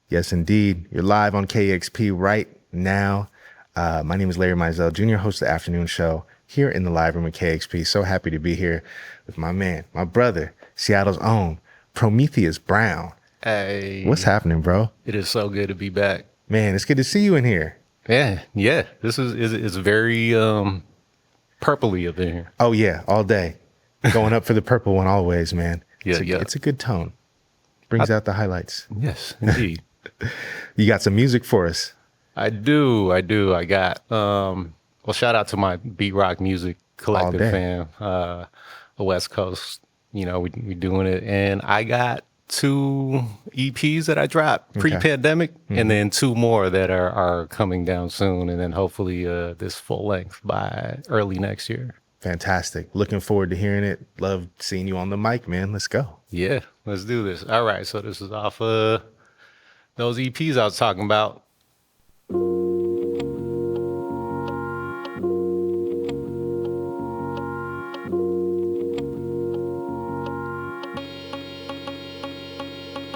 Yes, indeed. You're live on KEXP right now. My name is Larry Mizell, Jr., host of the afternoon show here in the live room at KEXP. So happy to be here with my man, my brother, Seattle's own Prometheus Brown. Hey. What's happening, bro? It is so good to be back. Man, it's good to see you in here. Yeah. This is very purpley up in here. Oh, yeah, all day. Going up for the purple one always, man. Yeah. It's a good tone. Brings out the highlights. Yes, indeed. You got some music for us. I do. I got, shout out to my Beat Rock Music Collective fam, the West Coast. You know, we doing it. And I got 2 EPs that I dropped pre-pandemic, and then 2 more that are coming down soon. And then hopefully this full length by early next year. Fantastic. Looking forward to hearing it. Love seeing you on the mic, man. Let's go. Yeah, let's do this. All right, so this is off those EPs I was talking about.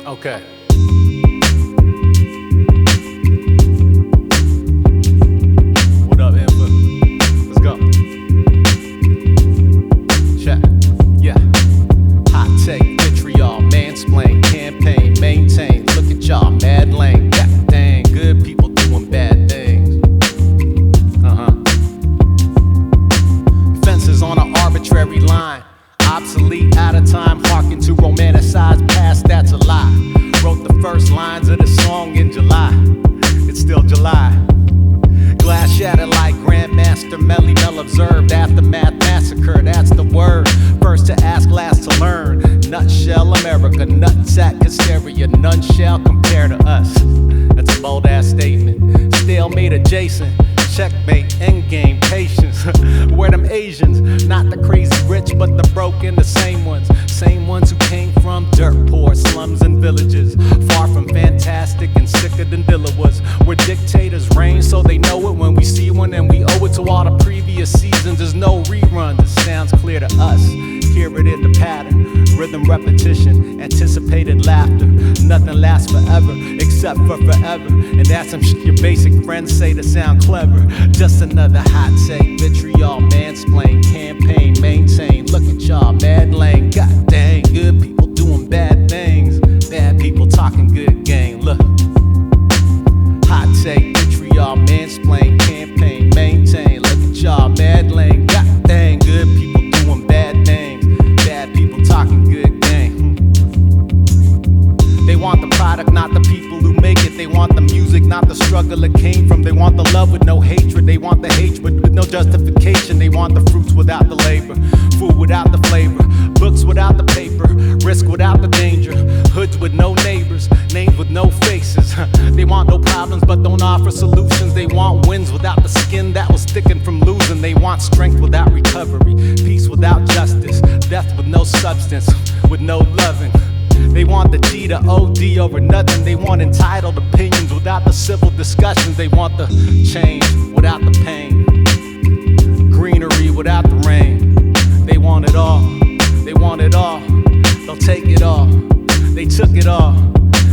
Okay. What up, Amber? Let's go. Check. Yeah. Hot take, vitriol, mansplain, campaign, maintain. Look at y'all, mad lane. God dang, good people doing bad things. Fences on an arbitrary line. Obsolete, out of time, harking to romanticized past, that's a lie. Wrote the first lines of the song in July. It's still July. Glass shattered like Grandmaster Melly Mel observed. Aftermath massacre, that's the word. First to ask, last to learn. Nutshell America, nutsack hysteria. None shall compare to us. That's a bold ass statement. Stalemate adjacent. Checkmate, endgame, patience. Where them Asians, not the crazy rich, but the broken, the same ones. Same ones who came from dirt poor slums and villages. Far from fantastic and sicker than Dilla was. Where dictators reign, so they know it when we see one. And we owe it to all the previous seasons. There's no reruns, it sounds clear to us. Hear it in the pattern, rhythm repetition, anticipated laughter. Nothing lasts forever, except for forever. And that's some shit your basic friends say to sound clever. Just another hot take, vitriol, mansplain, campaign, maintain. Look at y'all, mad lane. God dang, good people doing bad things. Bad people talking good game. Look, hot take, vitriol, mansplain, campaign, maintain. Look at y'all, mad lane. God dang, good people doing bad things. Bad people talking good game. They want the product, not the people who make it. They want the music, not the struggle it came from. They want the love with no hatred. They want the hatred with no justification. They want the fruits without the labor, food without the flavor, books without the paper, risk without the danger, hoods with no neighbors, names with no faces. They want no problems but don't offer solutions. They want wins without the skin that was sticking from losing. They want strength without recovery, peace without justice, death with no substance, with no loving. They want the G to OD over nothing. They want entitled opinions without the civil discussions. They want the change without the pain, greenery without the rain. They want it all, they want it all. They'll take it all, they took it all.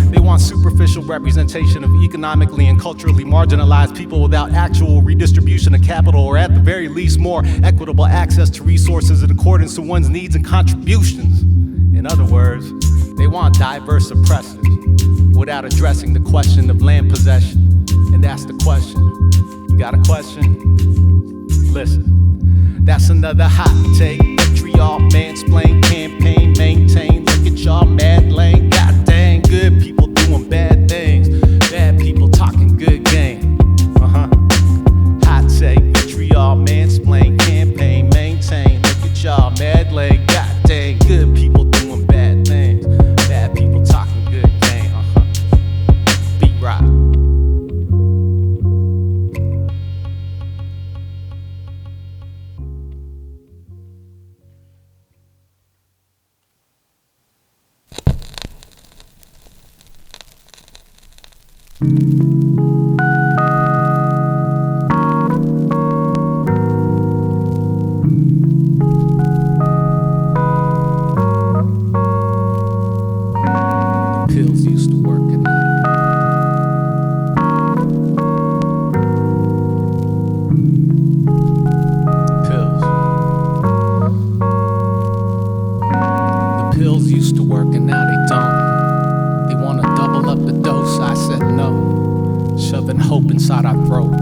They want superficial representation of economically and culturally marginalized people without actual redistribution of capital, or at the very least more equitable access to resources in accordance to one's needs and contributions. In other words, they want diverse oppressors without addressing the question of land possession. And that's the question. You got a question? Listen, that's another hot take. Vitriol, mansplain, campaign, maintain. Look at y'all, mad lane. God dang, good people doing bad things. Bad people talking good game. Hot take, vitriol, mansplain, campaign, maintain. Look at y'all, mad lane. God dang, good people doing bad things. Bad people talking good game. Beat rock. Pills used to work at night. hope inside our throat,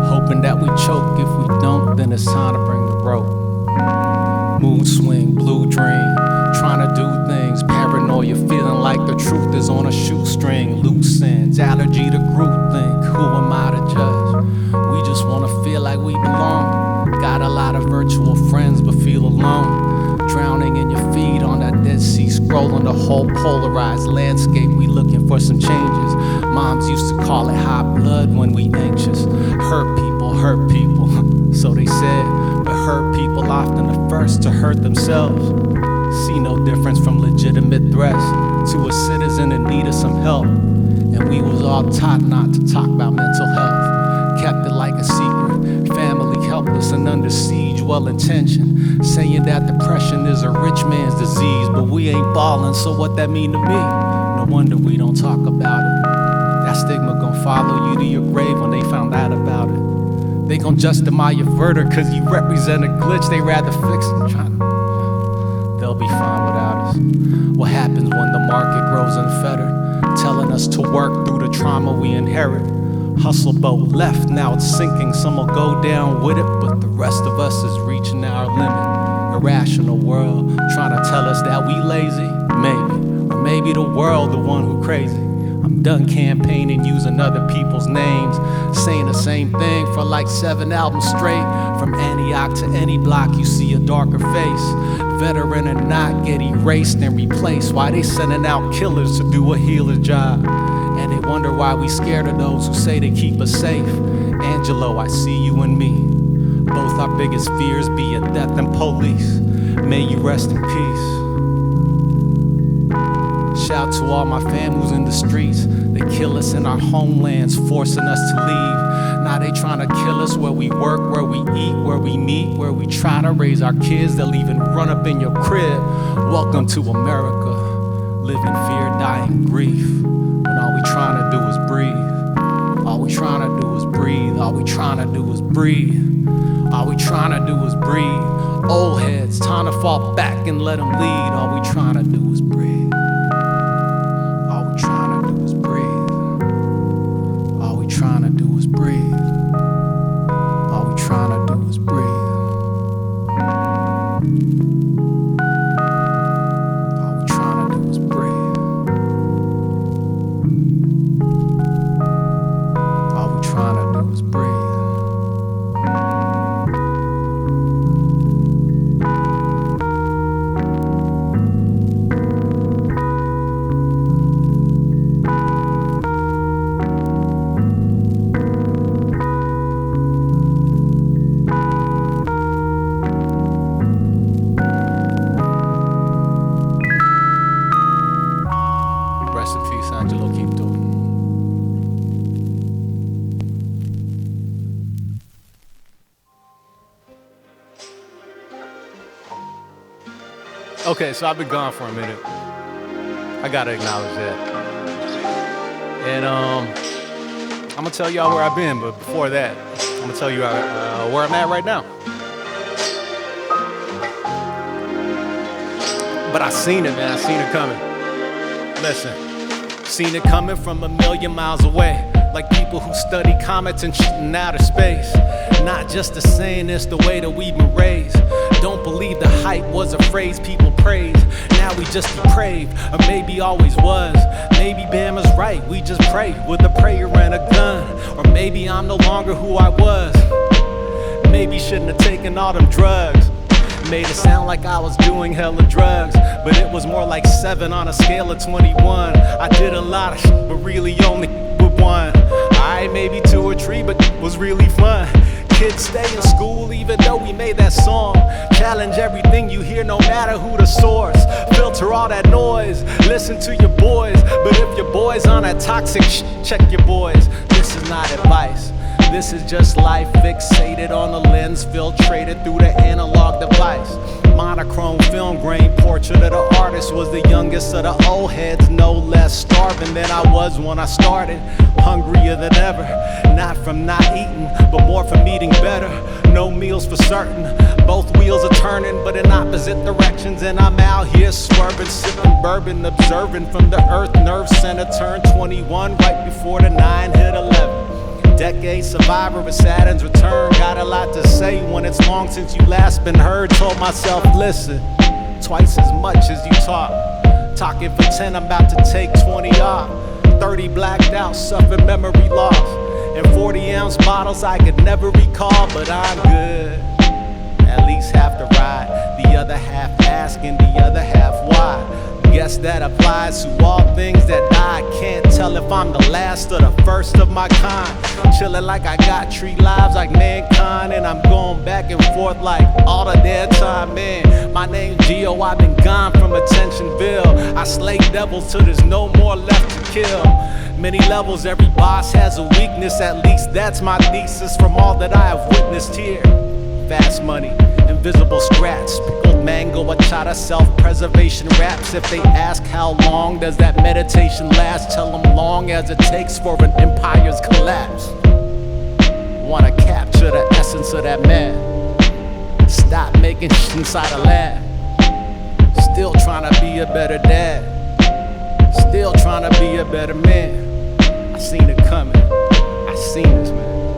hoping that we choke. If we don't, then it's time to bring the rope. Mood swing, blue dream, trying to do things. Paranoia, feeling like the truth is on a shoestring. Loose ends, allergy to groupthink. Who am I to judge? We just wanna feel like we belong. Got a lot of virtual friends, but feel alone. Drowning in your feet on that Dead Sea, scrolling the whole polarized landscape. We looking for some changes. Moms used to call it high blood when we anxious. Hurt people, so they said. But hurt people often the first to hurt themselves. See no difference from legitimate threats to a citizen in need of some help. And we was all taught not to talk about mental health. Kept it like a secret. Family helpless and under siege, well-intentioned. Saying that depression is a rich man's disease. But we ain't ballin', so what that mean to me? No wonder we don't talk about it. That stigma gon' follow you to your grave when they found out about it. They gon' justify your verdict cause you represent a glitch. They rather fix it. They'll be fine without us. What happens when the market grows unfettered? Telling us to work through the trauma we inherit. Hustle boat left, now it's sinking. Some will go down with it, but the rest of us is reaching our limit. Irrational world trying to tell us that we lazy. Maybe, or maybe the world the one who crazy. I'm done campaigning using other people's names, saying the same thing for like 7 albums straight. From Antioch to any block, you see a darker face. Veteran or not, get erased and replaced. Why they sending out killers to do a healer's job? And they wonder why we scared of those who say they keep us safe. Angelo, I see you and me. Both our biggest fears be a death and police. May you rest in peace. Shout to all my fam who's in the streets. They kill us in our homelands, forcing us to leave. Now they trying to kill us where we work, where we eat, where we meet, where we try to raise our kids. They'll even run up in your crib. Welcome to America. Live in fear, die in grief. When all we trying to do is breathe. All we trying to do is breathe. All we trying to do is breathe. All we trying to do is breathe. Old heads, time to fall back and let them lead. All we trying to do is breathe. Trying to do is breathe. All we trying to do is breathe. All we trying to do is breathe. All we trying to do is breathe. Okay, so I've been gone for a minute. I gotta acknowledge that. And I'm gonna tell y'all where I've been, but before that, I'm gonna tell you where I'm at right now. But I seen it, man. I seen it coming. Listen, seen it coming from a million miles away. Like people who study comets and shit in outer space. Not just the saying, it's the way that we've been raised. Don't believe the hype was a phrase people praise. Now we just depraved, or maybe always was. Maybe Bama's right, we just pray with a prayer and a gun. Or maybe I'm no longer who I was. Maybe shouldn't have taken all them drugs. Made it sound like I was doing hella drugs, but it was more like 7 on a scale of 21. I did a lot of shit, but really only with one. I maybe 2 or 3, but it was really fun. Kids stay in school even though we made that song. Challenge everything you hear no matter who the source. Filter all that noise, listen to your boys. But if your boys on that toxic check your boys. This is not advice. This is just life fixated on the lens, filtrated through the analog device. Monochrome film grain portrait of the artist. Was the youngest of the old heads, no less starving than I was when I started. Hungrier than ever, not from not eating, but more from eating better. No meals for certain, both wheels are turning, but in opposite directions. And I'm out here swerving, sipping bourbon, observing from the earth nerve center. Turned 21 right before the 9 hit 11. decade survivor of Saturn's return. Got a lot to say when it's long since you last been heard. Told myself, listen, twice as much as you talk. Talking for 10, I'm about to take 20 off. 30 blacked out, suffering memory loss. And 40-ounce bottles I could never recall, but I'm good. At least half the ride, the other half asking, the other half why. Guess that applies to all things that die. Can't tell if I'm the last or the first of my kind. Chilling like I got 3 lives like mankind, and I'm going back and forth like all the damn time, man. My name's Gio, I've been gone from Attentionville. I slay devils till there's no more left to kill. Many levels, every boss has a weakness. At least that's my thesis from all that I have witnessed here. Fast money, invisible scratch, pickled mango, bachata, self-preservation raps. If they ask how long does that meditation last, tell them long as it takes for an empire's collapse. Wanna capture the essence of that man. Stop making shit inside a lab. Still trying to be a better dad. Still trying to be a better man. I seen it coming. I seen this, man.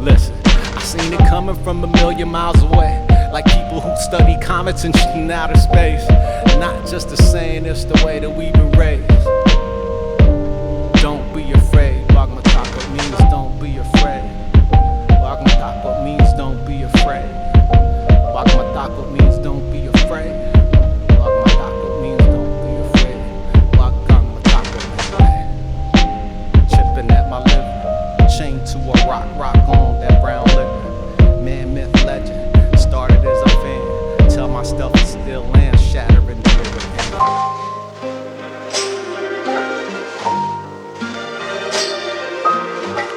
Listen. Seen it coming from a million miles away. Like people who study comets and shit in outer space. Not just a saying, it's the way that we've been raised. Don't be afraid. Wagmatako means don't be afraid. Wagmatako means don't be afraid. Wagmatako means don't be afraid. Wagmatako means don't be afraid. Wagmatako means chipping at my liver. Chained to a rock on that brown liquor. Man, myth, legend, started as a fan. Tell my stuff is still land shattering the river.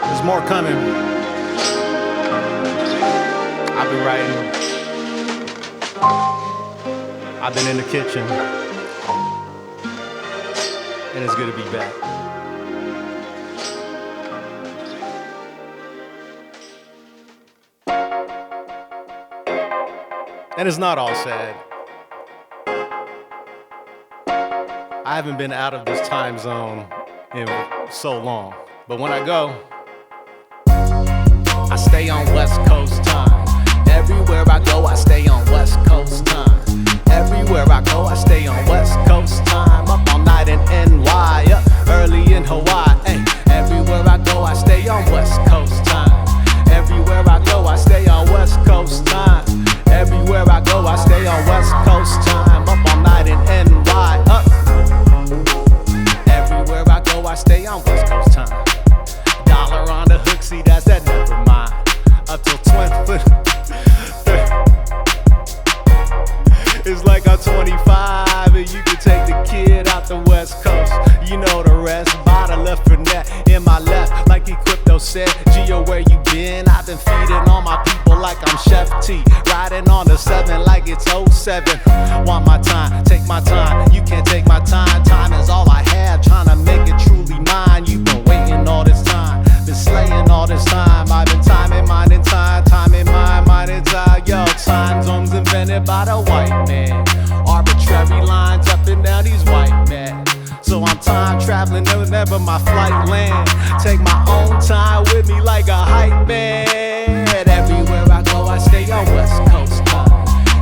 There's more coming. I've been writing. I've been in the kitchen. And it's good to be back. And it's not all sad. I haven't been out of this time zone in so long. But when I go, I stay on West Coast time. Everywhere I go, I stay on West Coast time. Everywhere I go, I stay on West Coast time. Up all night in NY, up early in Hawaii. Ay, everywhere I go, I stay on West Coast time. Everywhere I go, I stay on West Coast time. Everywhere I go, I stay on West Coast time. Up all night in NY, up. Everywhere I go, I stay on West Coast time. Dollar on the hook, see that's that never mind. Up till 20. It's like I'm 25 and you can take the kid out the West Coast. You know the rest. Bottle of Fernet in my left, like Equipto said. Gio, where you been? I've been feeding all my people like I'm Chef T. Riding on the 7 like it's 07. Want my time, take my time. You can't take my time. Time is all I have, trying to make it truly mine. You've been waiting all this time, been slaying all this time. I've been timing, minding time, timing mine, minding time. Yo, time zones invented by the white man. Arbitrary lines up and down these white men. So I'm time traveling, never my flight land. Take my own time with me like a hype man. Everywhere I go, I stay on West Coast time.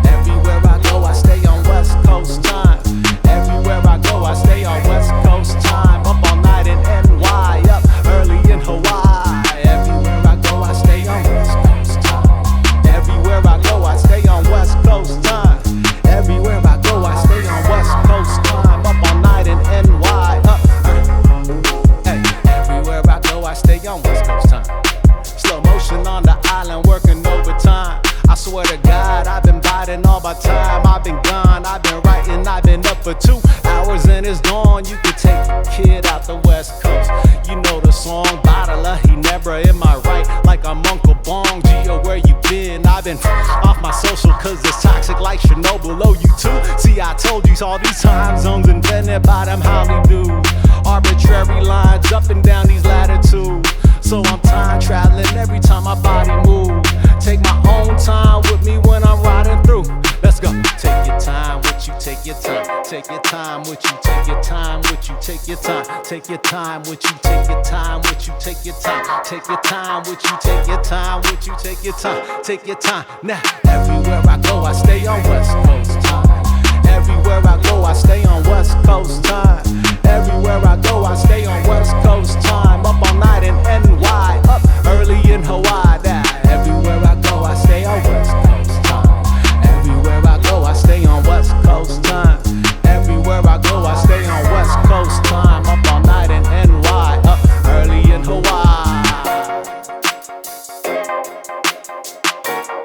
Everywhere I go, I stay on West Coast time. Everywhere I go, I stay on West Coast time. Up all night in NY, up early in Hawaii. Everywhere I go, I stay on West Coast time. Everywhere I go, I stay on West Coast time. Everywhere I go, I stay on West Coast time. Up all night in NY, up. Hey, everywhere I go, I stay on West Coast time. Slow motion on the island, working overtime. I swear to God, I've been biding all my time. I've been gone, I've been writing, I've been up for 2 hours and it's dawn. You could take the kid out the West Coast. You know the song, Bottle of Ginebra in my right, like I'm Uncle Bong. Gio, where you been? I've been off my social cause it's toxic like Chernobyl. Oh, you too? See, I told you all these time zones invented by them Holly dudes. Arbitrary lines up and down these latitudes. So I'm time traveling every time my body moves. Take my own time with me when I'm riding through. Let's go. Take your time with you, take your time, take your time. time with you, take your time with you, take your time, take your time with you, take your time with you, take your time, take your time with you, take your time with you, take your time, take your time. Now, everywhere I go, I stay on West Coast time. Everywhere I go, I stay on West Coast time. Everywhere I go, I stay on West Coast time. Up all night in NY, up early in Hawaii. That everywhere I go, I stay on West Coast time. Everywhere I go, I stay on West Coast time. Everywhere I go, I stay on West Coast time. Up all night in NY, up early in Hawaii.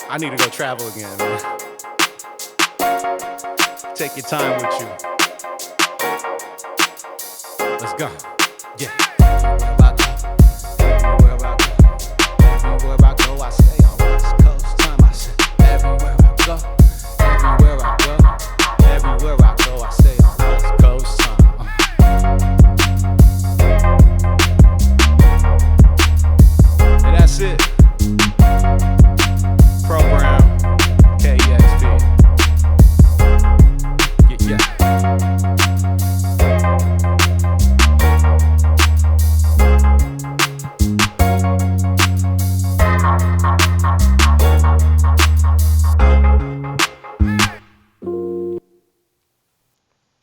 I need to go travel again, man. Take your time with you. Let's go. Yeah. Everywhere I go, I stay on West Coast time. I said, everywhere I go, everywhere I go, everywhere I go, I stay on West Coast time. And that's it. Program KEXP. Yeah.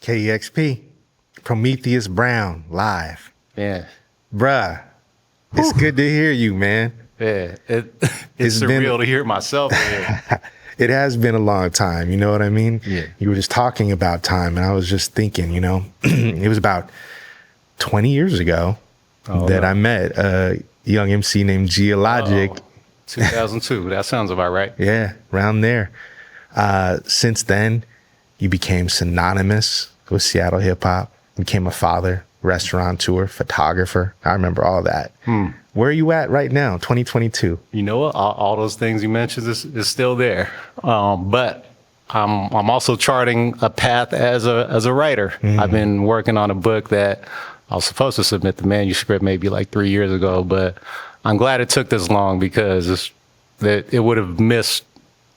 KEXP, Prometheus Brown, live. Yeah. Bruh, it's good to hear you, man. Yeah. It's surreal to hear myself here. It has been a long time, you know what I mean? Yeah. You were just talking about time, and I was just thinking, you know, it was about 20 years ago that I met a young MC named Geologic. 2002, that sounds about right. Yeah, around there. Since then, you became synonymous with Seattle hip hop, became a father, restaurateur, photographer. I remember all that. Where are you at right now, 2022? You know what? All those things you mentioned is still there. But I'm also charting a path as a writer. I've been working on a book that I was supposed to submit the manuscript maybe like 3 years ago, but I'm glad it took this long because it would have missed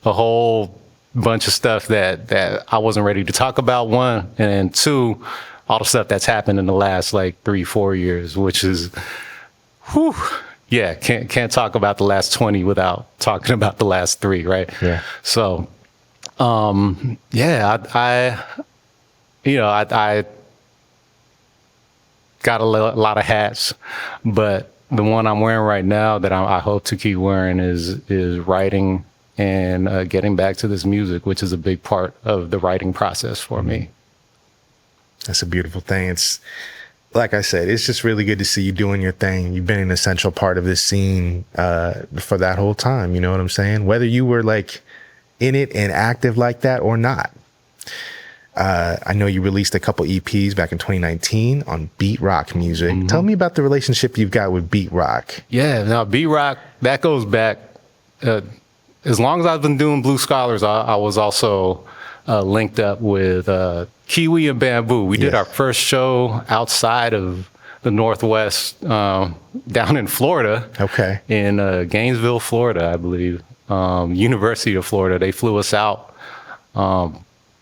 a whole bunch of stuff that I wasn't ready to talk about, one, and two, all the stuff that's happened in the last like 3-4 years, which is, whew, yeah, can't talk about the last 20 without talking about the last 3, right? Yeah. So, yeah, I got a lot of hats, but the one I'm wearing right now that I hope to keep wearing is writing and getting back to this music, which is a big part of the writing process for me. That's a beautiful thing. It's like I said, it's just really good to see you doing your thing. You've been an essential part of this scene for that whole time. You know what I'm saying? Whether you were like in it and active like that or not. I know you released a couple EPs back in 2019 on beat rock music. Tell me about the relationship you've got with beat rock. Yeah, now beat rock, that goes back. As long as I've been doing Blue Scholars, I was also linked up with Kiwi and Bamboo. We did our first show outside of the Northwest down in Florida. Okay. In Gainesville, Florida, I believe. University of Florida. They flew us out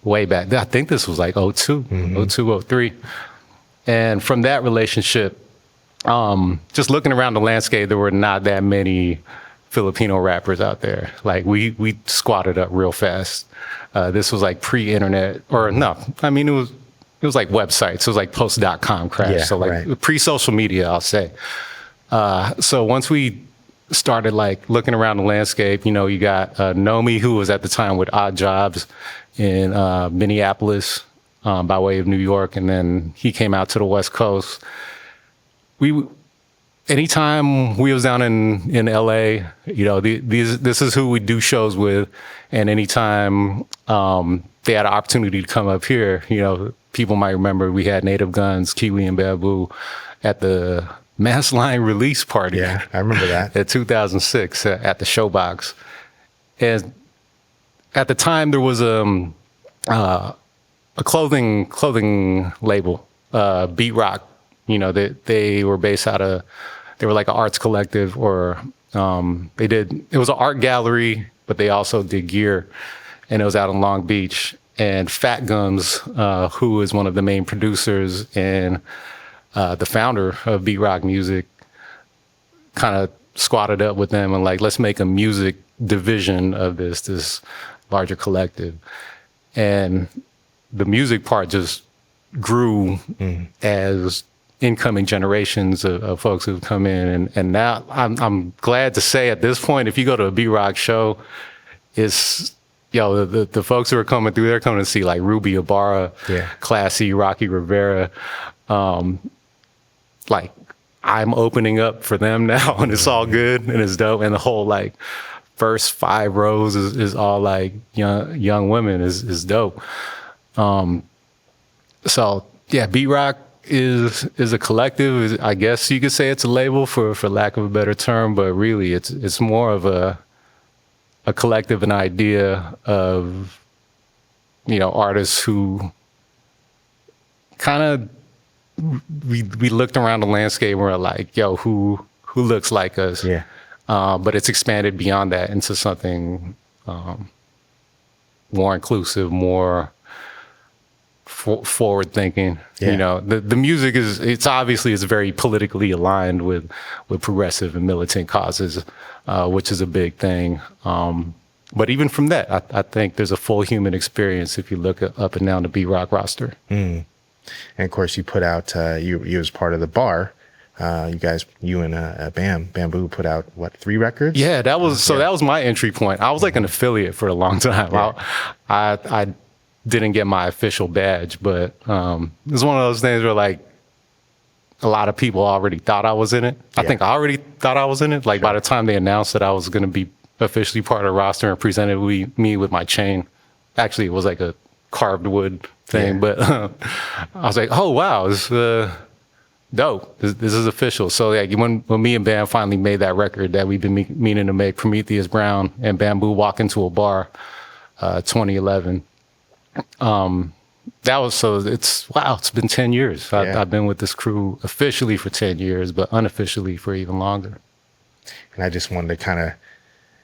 way back. I think this was like 02, 03. And from that relationship, just looking around the landscape, there were not that many Filipino rappers out there. Like we squatted up real fast. This was like pre-internet, or no, I mean, it was like websites. It was like post.com crash. Yeah, so like right. Pre-social media, I'll say. So once we started like looking around the landscape, you know, you got Nomi, who was at the time with Odd Jobs in Minneapolis by way of New York. And then he came out to the West Coast. Anytime we was down in LA, you know, this is who we do shows with. And anytime they had an opportunity to come up here, you know, people might remember we had Native Guns, Kiwi and Bamboo at the Mass Line release party. Yeah, I remember that. At 2006 at the Showbox. And at the time there was a clothing label, Beat Rock. You know, they were based out of, they were like an arts collective, or it was an art gallery, but they also did gear, and it was out in Long Beach. and Fat Gums, who is one of the main producers and the founder of Beat Rock Music, kind of squatted up with them and like, let's make a music division of this larger collective. And the music part just grew as incoming generations of folks who've come in. And now I'm glad to say at this point, if you go to a B-Rock show, it's, the folks who are coming through, they're coming to see like Ruby Ibarra, Classy, Rocky Rivera. Like I'm opening up for them now, and it's all good and it's dope. And the whole like first 5 rows is all like young women is dope. So yeah, B-Rock is a collective. I guess you could say it's a label for lack of a better term, but really it's more of a collective, an idea of, artists who kind of, we looked around the landscape and we're like, yo, who looks like us? Yeah. But it's expanded beyond that into something more inclusive, more forward thinking. Yeah. The music it's obviously very politically aligned with progressive and militant causes, which is a big thing. But even from that, I think there's a full human experience if you look up and down the B-Rock roster. And of course, you put out, you as part of the bar, you and Bamboo put out, 3 records? Yeah, that was my entry point. I was like an affiliate for a long time. Yeah. I didn't get my official badge, but it was one of those things where like a lot of people already thought I was in it. I think I already thought I was in it. Like by the time they announced that I was going to be officially part of the roster and presented me with my chain, actually it was like a carved wood thing, but I was like, oh wow, this dope. This is official. So like when me and Bam finally made that record that we've been meaning to make, Prometheus Brown and Bamboo Walk Into a Bar, 2011. It's been 10 years. I've been with this crew officially for 10 years, but unofficially for even longer. And I just wanted to kind of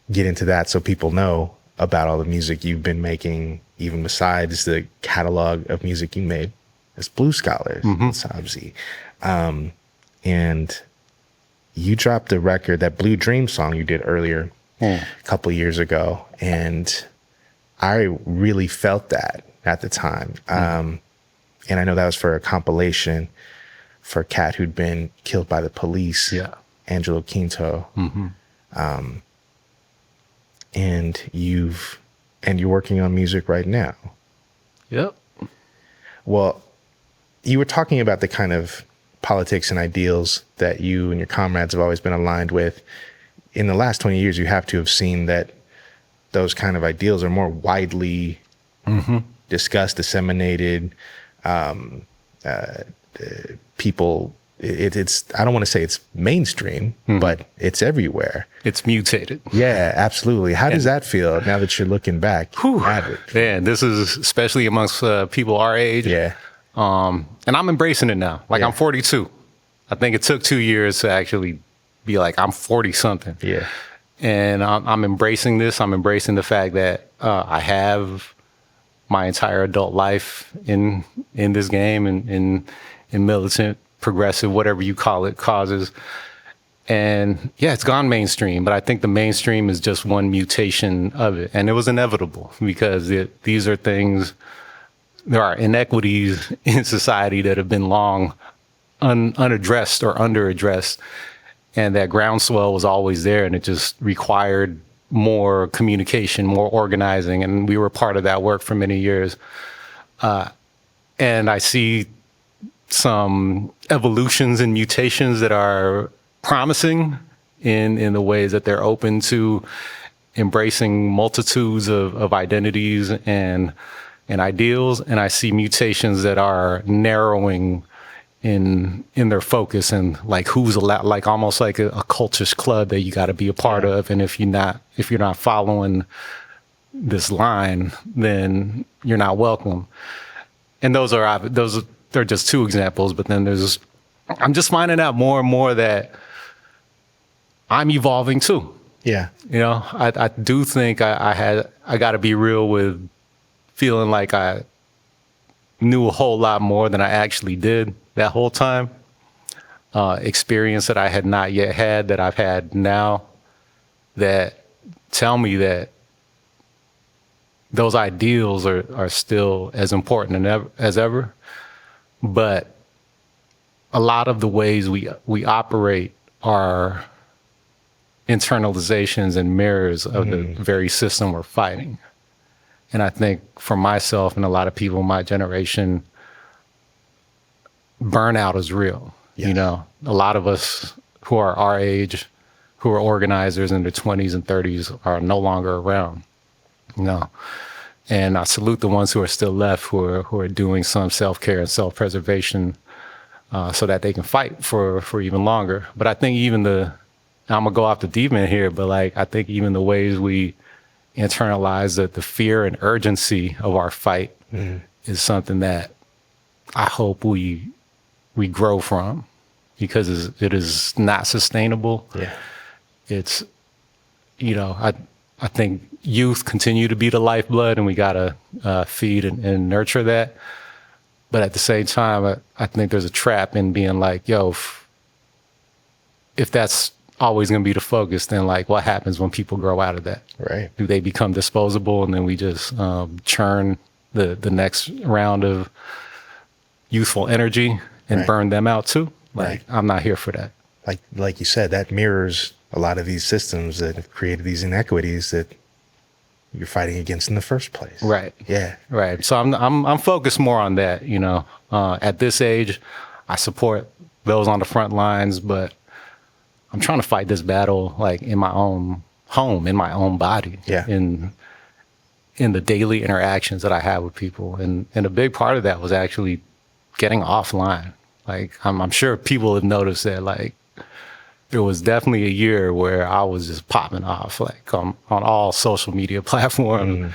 get into that so people know about all the music you've been making, even besides the catalog of music you made as Blue Scholars, Sabzi. And you dropped a record, that Blue Dream song you did earlier a couple years ago, and I really felt that at the time. And I know that was for a compilation for a cat who'd been killed by the police, Angelo Quinto. And you're working on music right now. Yep. Well, you were talking about the kind of politics and ideals that you and your comrades have always been aligned with. In the last 20 years, you have to have seen that those kind of ideals are more widely discussed, disseminated. People, it's I don't want to say it's mainstream, but it's everywhere. It's mutated. Yeah, absolutely. How does that feel now that you're looking back at it? Man, this is especially amongst people our age. Yeah. And I'm embracing it now. Like I'm 42. I think it took 2 years to actually be like, I'm 40 something. Yeah. And I'm embracing this. I'm embracing the fact that I have my entire adult life in this game and in militant, progressive, whatever you call it, causes. And yeah, it's gone mainstream, but I think the mainstream is just one mutation of it. And it was inevitable because these are things, there are inequities in society that have been long unaddressed or underaddressed. And that groundswell was always there, and it just required more communication, more organizing. And we were part of that work for many years. And I see some evolutions and mutations that are promising in the ways that they're open to embracing multitudes of identities and ideals. And I see mutations that are narrowing in their focus and like who's allowed, like almost like a cultist club that you got to be a part of. And if you're not following this line, then you're not welcome. And they're just 2 examples, but then I'm just finding out more and more that I'm evolving too. Yeah. I do think I got to be real with feeling like I knew a whole lot more than I actually did that whole time. Experience that I had not yet had that I've had now that tell me that those ideals are still as important as ever. But a lot of the ways we operate are internalizations and mirrors of the very system we're fighting. And I think for myself and a lot of people in my generation, burnout is real. Yes. You know, a lot of us who are our age, who are organizers in their 20s and 30s are no longer around. You know, and I salute the ones who are still left, who are doing some self-care and self-preservation so that they can fight for even longer. But I think even I'm gonna go off the deep end here, but like, I think even the ways we internalize the fear and urgency of our fight is something that I hope we grow from, because it is not sustainable. Yeah. It's, you know, I think youth continue to be the lifeblood, and we gotta feed and nurture that. But at the same time, I think there's a trap in being like, yo, if that's always going to be the focus, then like, what happens when people grow out of that? Right. Do they become disposable, and then we just churn the next round of youthful energy and burn them out too? Like, I'm not here for that. Like you said, that mirrors a lot of these systems that have created these inequities that you're fighting against in the first place. Right. Yeah. Right. So I'm focused more on that. You know, at this age, I support those on the front lines, but I'm trying to fight this battle like in my own home, in my own body. Yeah. In the daily interactions that I have with people, and a big part of that was actually getting offline. Like, I'm sure people have noticed that, like, there was definitely a year where I was just popping off, like, on all social media platforms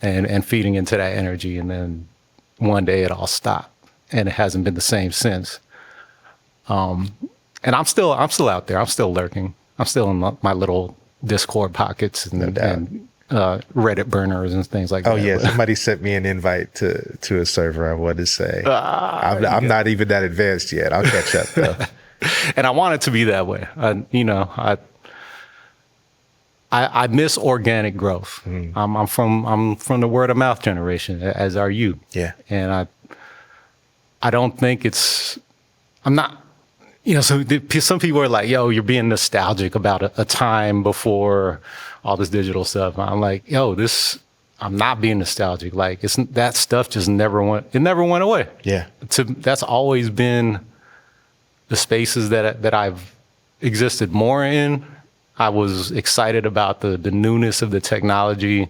and feeding into that energy. And then one day it all stopped, and it hasn't been the same since. And I'm still out there. I'm still lurking. I'm still in my little Discord pockets and Reddit burners and things like that. Oh yeah, somebody sent me an invite to a server. I wanted to say I'm not even that advanced yet. I'll catch up though. And I want it to be that way. You know, I miss organic growth. I'm from the word of mouth generation, as are you. Yeah. And I don't think I'm not. You know, so some people are like, yo, you're being nostalgic about a time before all this digital stuff. I'm like, yo, I'm not being nostalgic. Like, that stuff just never went away. Yeah. That's always been the spaces that I've existed more in. I was excited about the newness of the technology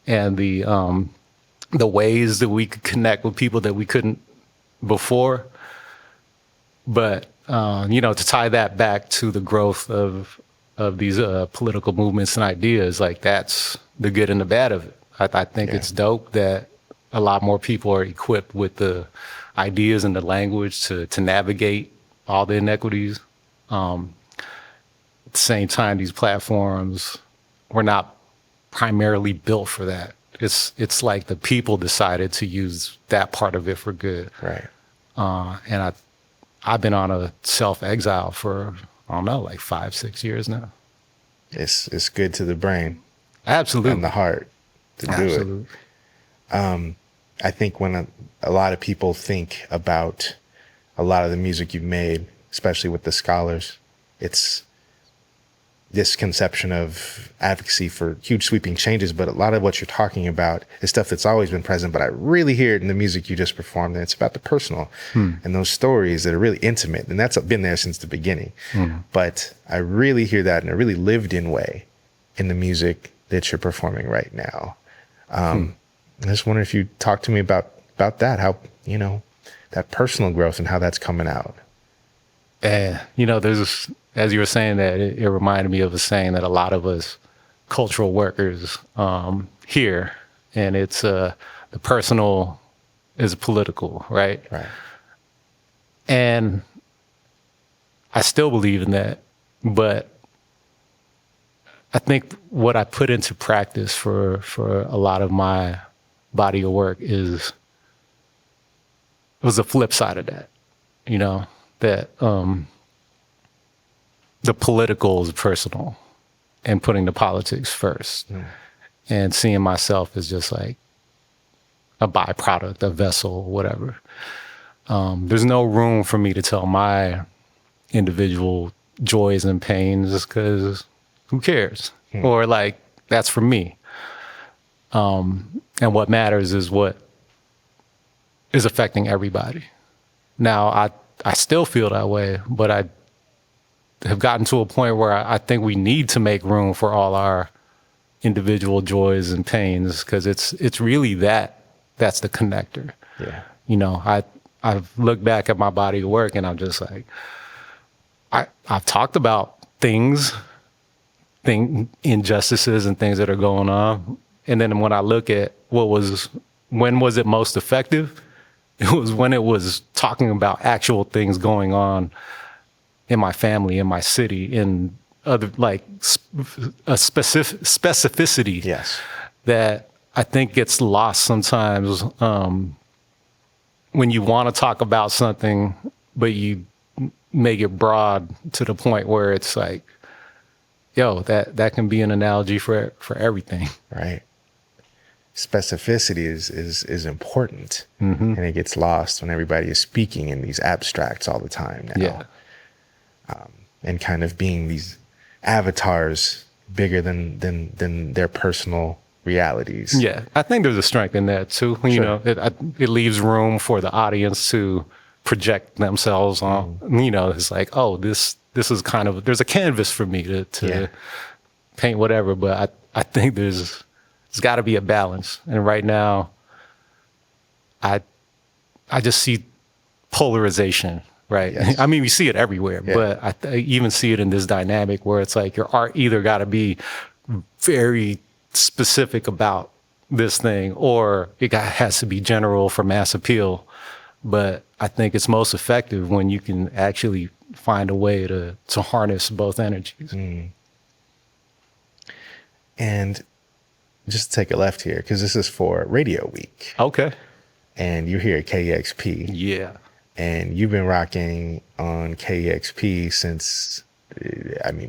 and the ways that we could connect with people that we couldn't before. But, you know, to tie that back to the growth of these political movements and ideas, like, that's the good and the bad of it. I think it's dope that a lot more people are equipped with the ideas and the language to navigate all the inequities. At the same time, these platforms were not primarily built for that. It's like the people decided to use that part of it for good. Right. And I've been on a self-exile for, I don't know, like 5-6 years now. It's good to the brain. Absolutely. And the heart to do it. I think when a lot of people think about a lot of the music you've made, especially with the scholars, it's this conception of advocacy for huge sweeping changes, but a lot of what you're talking about is stuff that's always been present, but I really hear it in the music you just performed, and it's about the personal and those stories that are really intimate, and that's been there since the beginning. But I really hear that in a really lived in way in the music that you're performing right now. I just wonder if you talk to me about that, how, you know, that personal growth and how that's coming out. You know, there's as you were saying that, it reminded me of a saying that a lot of us cultural workers hear, and it's the personal is political, right? Right. And I still believe in that, but I think what I put into practice for a lot of my body of work was the flip side of that, you know, that the political is personal and putting the politics first and seeing myself as just like a byproduct, a vessel, whatever. There's no room for me to tell my individual joys and pains because who cares? Or like, that's for me. And what matters is what is affecting everybody. Now, I still feel that way, but I have gotten to a point where I think we need to make room for all our individual joys and pains because it's really that's the connector. Yeah. You know, I've looked back at my body of work and I'm just like, I've talked about injustices and things that are going on. And then when I look at when was it most effective? It was when it was talking about actual things going on in my family, in my city, in other, like a specificity Yes. that I think gets lost sometimes when you want to talk about something, but you make it broad to the point where it's like, yo, that can be an analogy for everything. Right. Specificity is important, and it gets lost when everybody is speaking in these abstracts all the time now. Yeah. And kind of being these avatars bigger than their personal realities. Yeah, I think there's a strength in that too. You know, it leaves room for the audience to project themselves on. You know, it's like, oh, this is kind of, there's a canvas for me to paint whatever. But I think there's got to be a balance. And right now, I just see polarization. Right. Yes. I mean, we see it everywhere, but I even see it in this dynamic where it's like your art either got to be very specific about this thing or has to be general for mass appeal. But I think it's most effective when you can actually find a way to harness both energies. And just to take a left here, because this is for Radio Week. Okay. And you're here at KEXP. Yeah. And you've been rocking on KEXP since,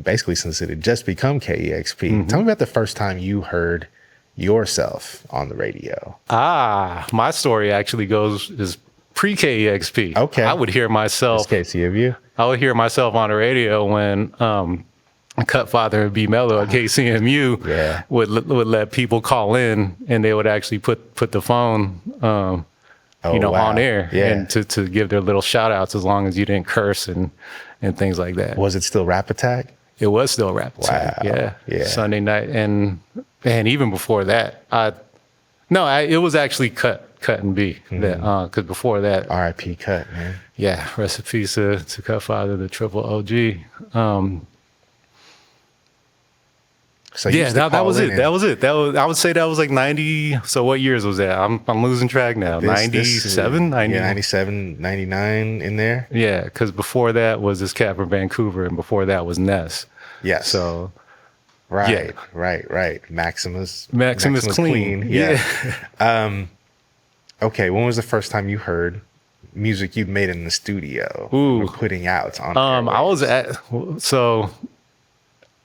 basically since it had just become KEXP. Tell me about the first time you heard yourself on the radio. My story actually is pre-KEXP. Okay. I would hear myself. That's Casey of you. I would hear myself on the radio when Cutfather and B Mellow at KCMU would let people call in and they would actually put the phone on air and to give their little shout outs as long as you didn't curse and things like that. Was it still Rap Attack? It was still Rap Attack. Wow. Yeah. Sunday night. And even before that, it was actually Cut and B. Because before that. R.I.P. Cut, man. Yeah. Rest in peace to Cutfather, the triple OG. So that was it. I would say that was like 90. So what years was that? I'm losing track now. 97, 90. 97, 99 in there. Yeah, because before that was this cat from Vancouver, and before that was Ness. Yes. So. Right. Maximus Clean. Yeah. Okay. When was the first time you heard music you'd made in the studio? Ooh. Putting out on. I was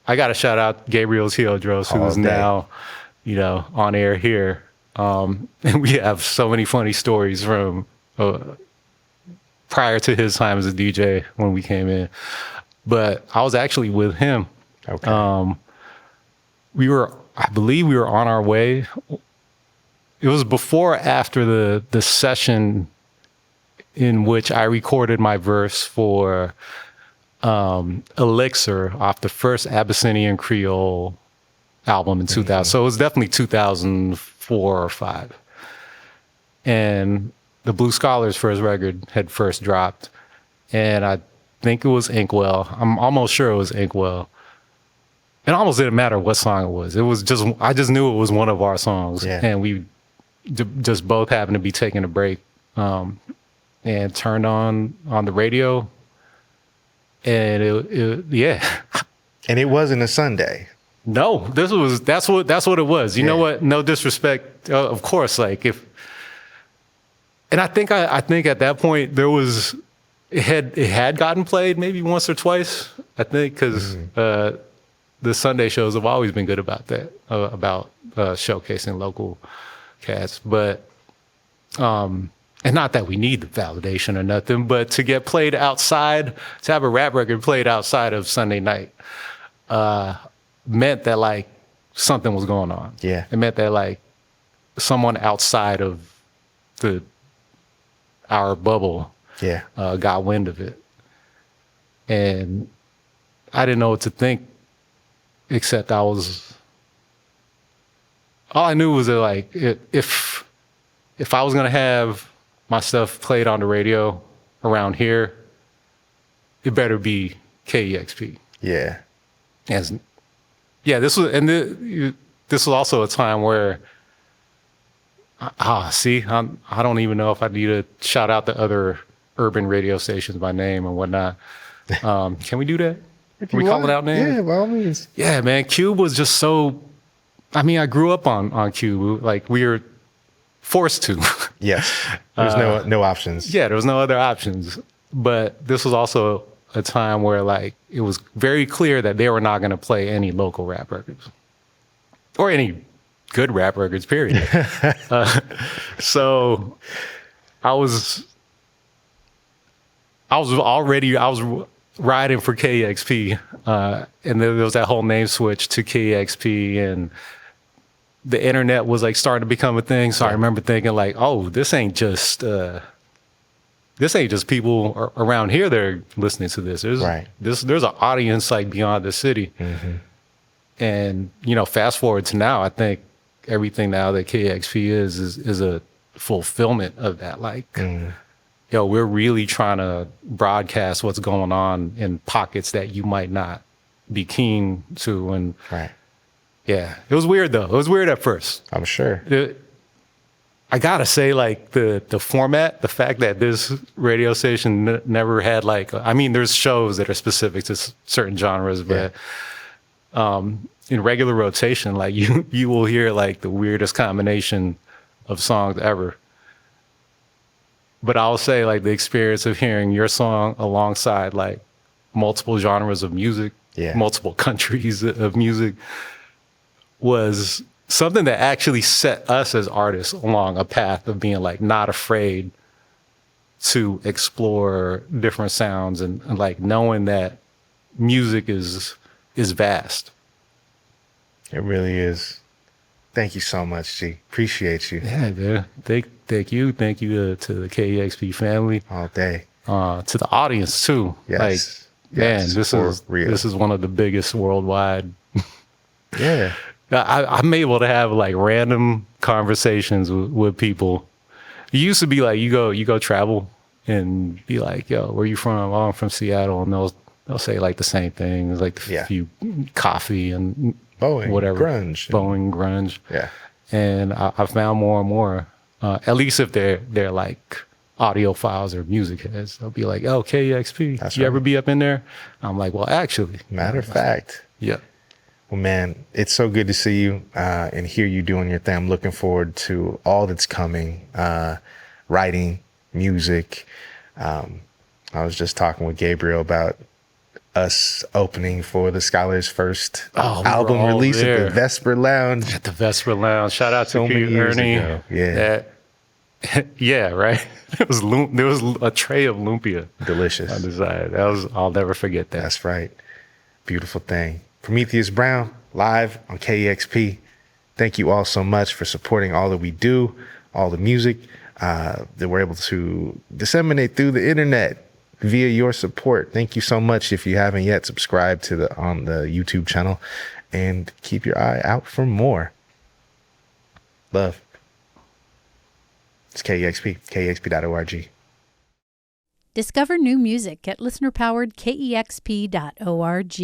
I got to shout out Gabriel's Heodros, who is now, on air here. And we have so many funny stories from prior to his time as a DJ when we came in. But I was actually with him. Okay. I believe we were on our way. It was before or after the session in which I recorded my verse for Elixir off the first Abyssinian Creole album in 2000. So it was definitely 2004 or 5. And the Blue Scholars first record had first dropped. And I think it was Inkwell. I'm almost sure it was Inkwell. It almost didn't matter what song it was. I just knew it was one of our songs. Yeah. And we just both happened to be taking a break and turned on the radio. And it And it wasn't a Sunday. No, that's what it was. You know what? No disrespect, of course. Like and I think at that point it had gotten played maybe once or twice. I think because the Sunday shows have always been good about that, about showcasing local cats. But and not that we need the validation or nothing, but to get played outside, to have a rap record played outside of Sunday night, meant that like something was going on. Yeah. It meant that like someone outside of our bubble got wind of it. And I didn't know what to think, except all I knew was that like if I was gonna have my stuff played on the radio around here, it better be KEXP. Yeah. This was also a time where I don't even know if I need to shout out the other urban radio stations by name and whatnot. Can we do that? Can we call it out names? Yeah, by all means. Yeah, man. Cube was just so. I mean, I grew up on Cube. Like we were forced to. Yes. There's no options. Yeah, there was no other options. But this was also a time where like it was very clear that they were not going to play any local rap records or any good rap records, period. So I was riding for KEXP, and there was that whole name switch to KEXP, and the internet was like starting to become a thing. So I remember thinking like, oh, this ain't just people around here that are listening to this. There's an audience like beyond the city. Mm-hmm. And, fast forward to now, I think everything now that KEXP is a fulfillment of that. Like, we're really trying to broadcast what's going on in pockets that you might not be keen to. And yeah, it was weird though. It was weird at first. I'm sure. I gotta say, like the format, the fact that this radio station never had there's shows that are specific to certain genres, but in regular rotation, like you will hear like the weirdest combination of songs ever. But I'll say like the experience of hearing your song alongside like multiple genres of music, multiple countries of music, was something that actually set us as artists along a path of being like not afraid to explore different sounds and like knowing that music is vast. It really is. Thank you so much, G. Appreciate you. Yeah, dude. Thank you. Thank you to the KEXP family. All day. To the audience too. Yes. Man, this is one of the biggest worldwide. Yeah. I'm able to have like random conversations with people. It used to be like you go travel and be like, yo, where you from? Oh, I'm from Seattle, and they'll say like the same things, like a few coffee and Boeing, whatever, grunge. Yeah. And I found more and more, at least if they're like audiophiles or music heads, they'll be like, oh, KEXP, you ever be up in there? I'm like, well, actually. Matter of fact. Yeah. Well, man, it's so good to see you and hear you doing your thing. I'm looking forward to all that's coming, writing, music. I was just talking with Gabriel about us opening for the Scholar's first album release at the Vesper Lounge. At the Vesper Lounge. Shout out to Ernie. Yeah. Yeah, right. There was a tray of lumpia. Delicious. On the side. I'll never forget that. That's right. Beautiful thing. Prometheus Brown, live on KEXP. Thank you all so much for supporting all that we do, all the music that we're able to disseminate through the internet via your support. Thank you so much. If you haven't yet, subscribe on the YouTube channel and keep your eye out for more. Love. It's KEXP, KEXP.org. Discover new music at listener-powered KEXP.org.